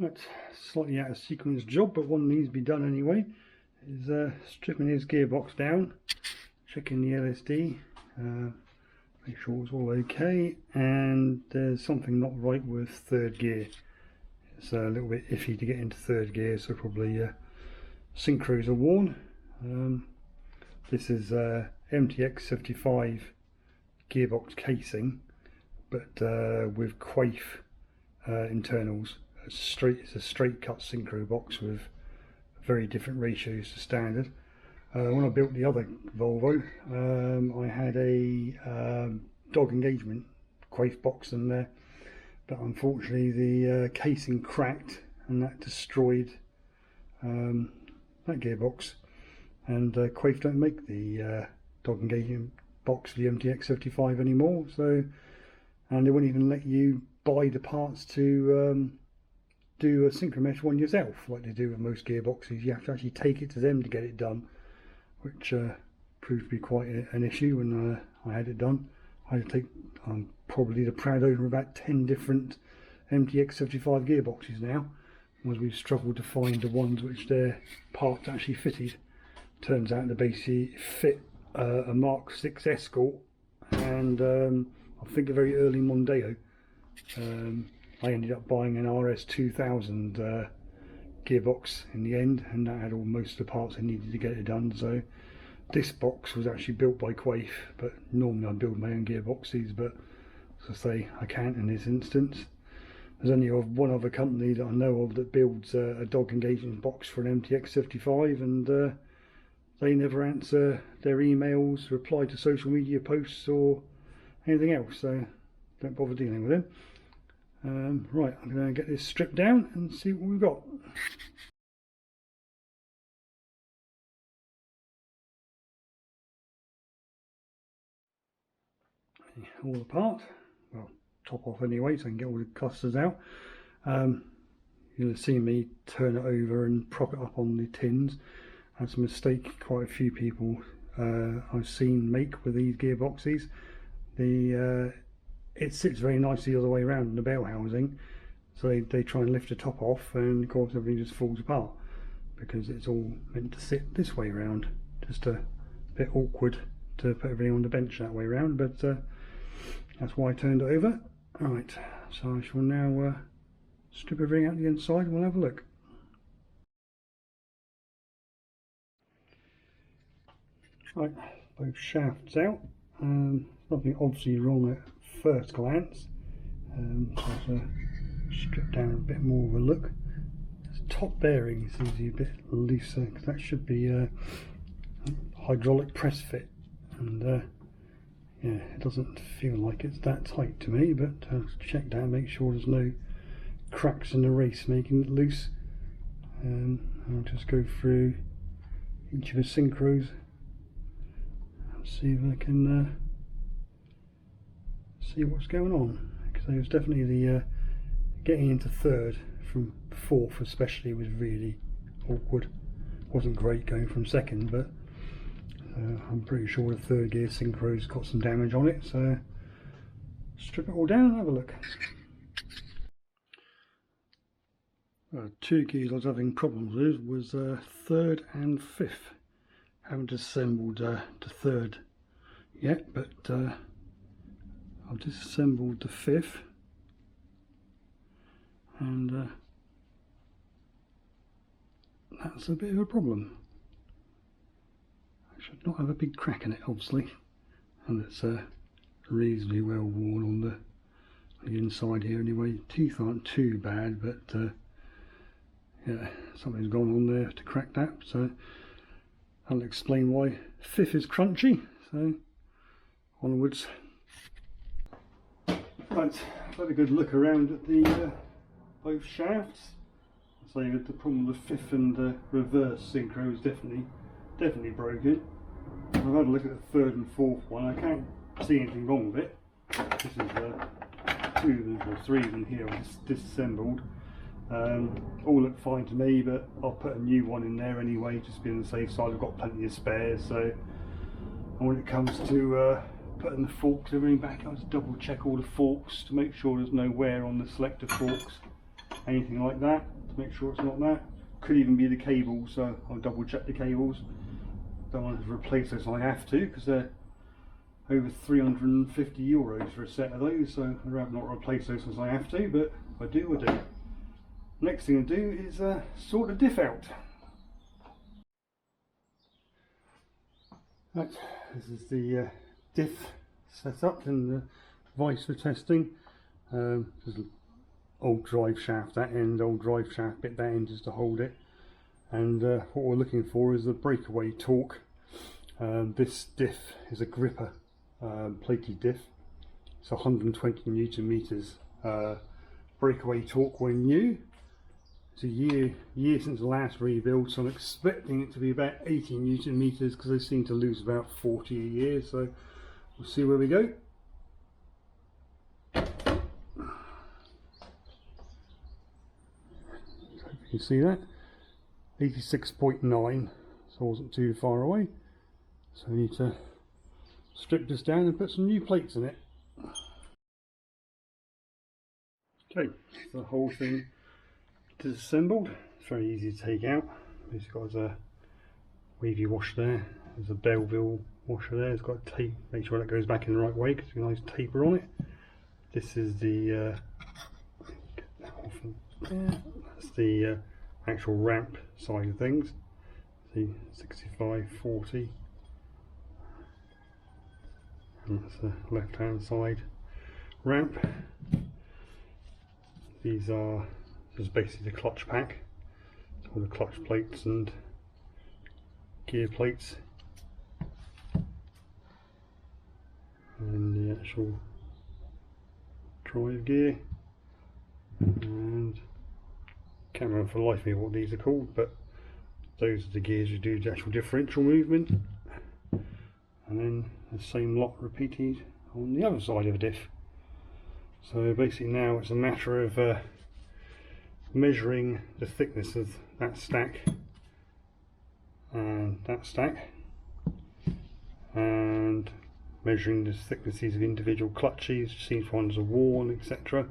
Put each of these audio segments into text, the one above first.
That's slightly out of sequence job, but one needs to be done anyway. Is stripping his gearbox down, checking the LSD, make sure it's all okay, and there's something not right with third gear. It's a little bit iffy to get into third gear, so probably synchros are worn. This is MTX 75 gearbox casing, but with Quaife internals. It's a straight cut synchro box with very different ratios to standard. When I built the other Volvo, I had a dog engagement Quaife box in there, but unfortunately the casing cracked and that destroyed that gearbox. And Quaife don't make the dog engagement box for the MTX 75 anymore, so, and they won't even let you buy the parts to do a synchromesh one yourself like they do with most gearboxes. You have to actually take it to them to get it done, which proved to be quite an issue when I had it done. I had to take, I'm probably the proud owner of about 10 different MTX 75 gearboxes now, as we've struggled to find the ones which their parts actually fitted. Turns out they basically fit a Mark 6 Escort and I think a very early Mondeo. I ended up buying an RS 2000 gearbox in the end, and that had all most of the parts I needed to get it done. So this box was actually built by Quaife, but normally I build my own gearboxes, but as I say, I can't in this instance. There's only one other company that I know of that builds a dog engagement box for an MTX 75, and they never answer their emails, reply to social media posts or anything else, so don't bother dealing with them. Right, I'm going to get this stripped down and see what we've got. All apart, well, top off anyway, so I can get all the clusters out. You'll have seen me turn it over and prop it up on the tins. That's a mistake quite a few people I've seen make with these gearboxes. It sits very nicely the other way around in the bell housing, so they try and lift the top off, and of course everything just falls apart because it's all meant to sit this way around. Just a bit awkward to put everything on the bench that way around, but that's why I turned it over. Right, so I shall now strip everything out the inside and we'll have a look. Right, both shafts out. Nothing obviously wrong at first glance. So I'll strip down a bit more of a look. This top bearing seems to be a bit looser, because that should be a hydraulic press fit, and yeah, it doesn't feel like it's that tight to me, but check that, make sure there's no cracks in the race making it loose. I'll just go through each of the synchros and see if I can see what's going on, because there was definitely the getting into third from fourth especially was really awkward. Wasn't great going from second, but I'm pretty sure the third gear synchro's got some damage on it, so strip it all down and have a look. Two gears I was having problems with was third and fifth. Haven't assembled the third yet, but I've disassembled the fifth, and that's a bit of a problem. I should not have a big crack in it, obviously, and it's reasonably well worn on the inside here anyway. Teeth aren't too bad, but yeah, something's gone on there to crack that, so that'll explain why fifth is crunchy. So onwards. Right, I've had a good look around at the both shafts. So the problem with the fifth and the reverse synchro is definitely broken. I've had a look at the third and fourth one. I can't see anything wrong with it. This is two of them, or three of them here disassembled. All look fine to me, but I'll put a new one in there anyway, just to be on the safe side. I've got plenty of spares, so and when it comes to putting the forks everything back, I'll just double check all the forks to make sure there's no wear on the selector forks. anything like that, to make sure it's not that. Could even be the cables, so I'll double check the cables. Don't want to replace those, I have to, because they're over €350 for a set of those, so I'd rather not replace those as I have to, but if I do, I do. Next thing I do is sort the diff out. Right, this is the diff set up and the vice for testing. There's an old drive shaft, that end, old drive shaft bit, that end just to hold it. And what we're looking for is the breakaway torque. This diff is a Gripper plated diff. It's 120 Newton meters. Breakaway torque when new. It's a year since the last rebuild, so I'm expecting it to be about 80 Newton meters because they seem to lose about 40 a year. So we'll see where we go. You can see that 86.9, so I wasn't too far away. So I need to strip this down and put some new plates in it. Okay, so the whole thing disassembled. It's very easy to take out. It's got a wavy washer there. There's a Belleville washer there. It's got tape. Make sure that goes back in the right way because there's a nice taper on it. This is the get that off there. That's the actual ramp side of things. See, 65, 40. And that's the left hand side ramp. These are just basically the clutch pack. All the clutch plates and gear plates. And the actual drive gear. And can't remember for the life of me what these are called, but those are the gears you do the actual differential movement. And then the same lot repeated on the other side of the diff. So basically now it's a matter of measuring the thickness of that stack and that stack, and measuring the thicknesses of individual clutches, seeing if ones are worn, etc.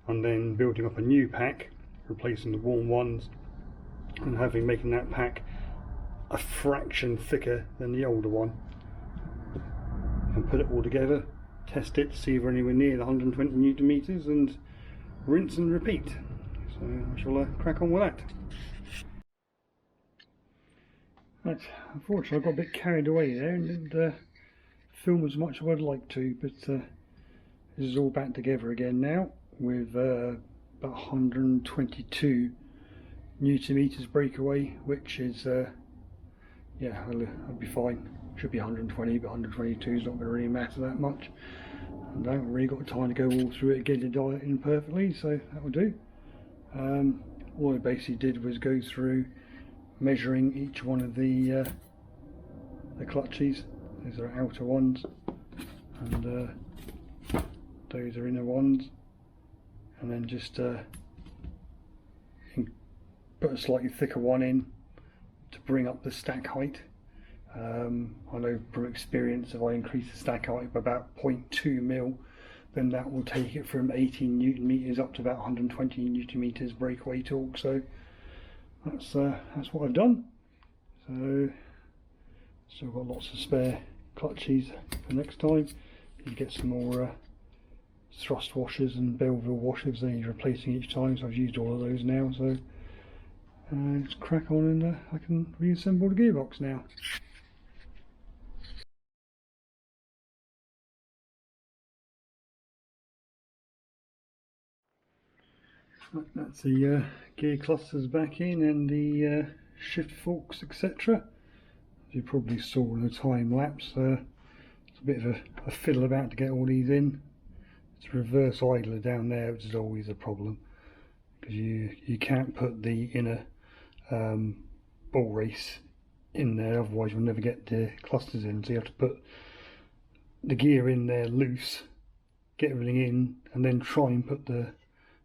And then building up a new pack, replacing the worn ones, and making that pack a fraction thicker than the older one. And put it all together, test it, see if we're anywhere near the 120 Newton meters, and rinse and repeat. So I shall crack on with that. Right, unfortunately I got a bit carried away there and didn't film as much as I'd like to, but this is all back together again now with about 122 Newton meters breakaway, which is yeah, I'll be fine. Should be 120, but 122 is not going to really matter that much. And I haven't really got time to go all through it and get it dialed in perfectly, so that will do. All I basically did was go through measuring each one of the clutches. Those are outer ones, and those are inner ones, and then just put a slightly thicker one in to bring up the stack height. I know from experience if I increase the stack height by about 0.2 mil, then that will take it from 18 Newton meters up to about 120 Newton meters breakaway torque. So that's what I've done. So still got lots of spare clutches for next time. You get some more thrust washers and Belleville washers they need replacing each time, so I've used all of those now. So let's crack on and I can reassemble the gearbox now. That's the gear clusters back in and the shift forks, etc. As you probably saw in the time lapse, it's a bit of a fiddle about to get all these in. It's a reverse idler down there, which is always a problem because you can't put the inner ball race in there, otherwise you'll never get the clusters in. So you have to put the gear in there loose, get everything in, and then try and put the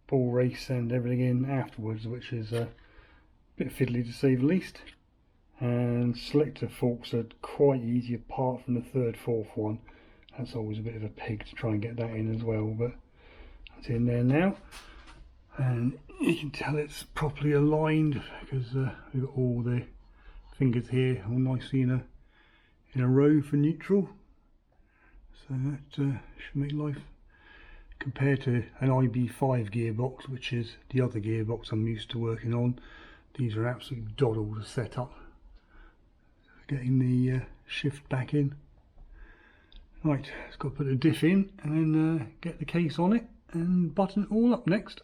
ball race and everything in afterwards, which is a bit fiddly to say the least. And selector forks are quite easy apart from the third, fourth one. That's always a bit of a pig to try and get that in as well, but that's in there now. and you can tell it's properly aligned because we've got all the fingers here all nicely in a row for neutral, so that should make life, compared to an IB5 gearbox, which is the other gearbox I'm used to working on. These are absolutely doddle to set up, getting the shift back in. Right, it's got to put the diff in and then get the case on it and button it all up next.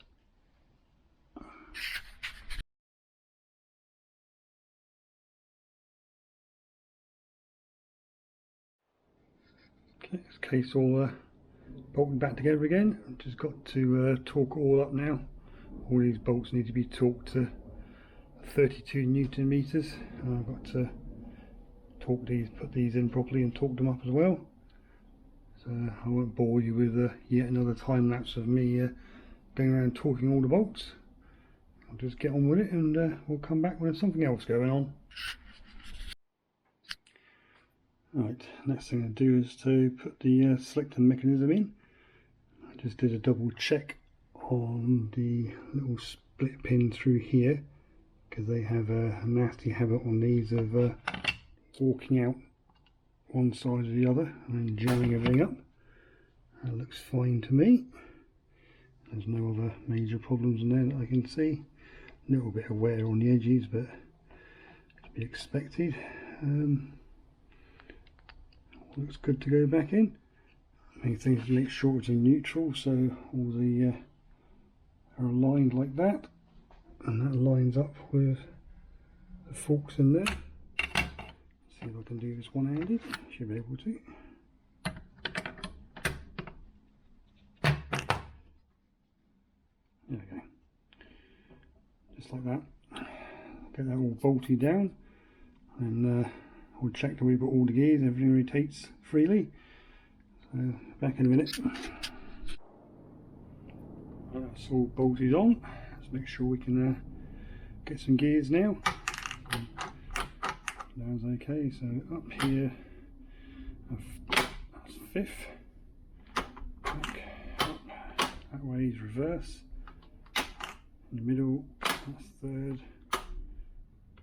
Okay, this case all bolted back together again. I've just got to torque it all up now. All these bolts need to be torqued to 32 Newton meters, and I've got to torque these, put these in properly and torque them up as well. So I won't bore you with yet another time lapse of me going around torquing all the bolts. I'll just get on with it, and we'll come back when there's something else going on. Right, next thing I do is to put the selector mechanism in. I just did a double check on the little split pin through here, because they have a nasty habit on these of walking out one side or the other and then jamming everything up. That looks fine to me. There's no other major problems in there that I can see. A little bit of wear on the edges, but to be expected. Looks good to go back in. Main thing is to make sure it's in neutral, so all the are aligned like that, and that lines up with the forks in there. See if I can do this one-handed. Should be able to. There we go. Just like that. Get that all bolted down, and we'll check that we've got all the gears, everything rotates freely. So back in a minute. That's all bolted on. Let's make sure we can get some gears now. That's okay, so up here, that's fifth, back, up, that way is reverse, in the middle, that's third,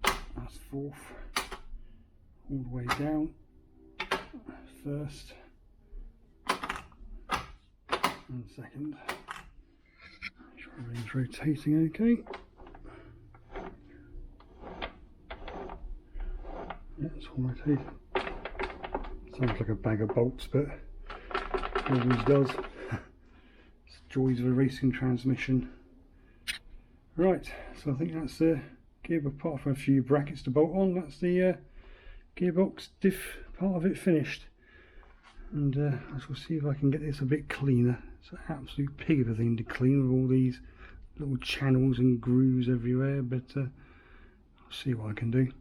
that's fourth, all the way down, first, and second. Make sure everything's rotating okay. That's all rotated. Sounds like a bag of bolts, but it always does. It's the joys of a racing transmission. Right, so I think that's the gearbox, apart from a few brackets to bolt on, that's the gearbox diff part of it finished. And I shall see if I can get this a bit cleaner. It's an absolute pig of a thing to clean with all these little channels and grooves everywhere, but I'll see what I can do.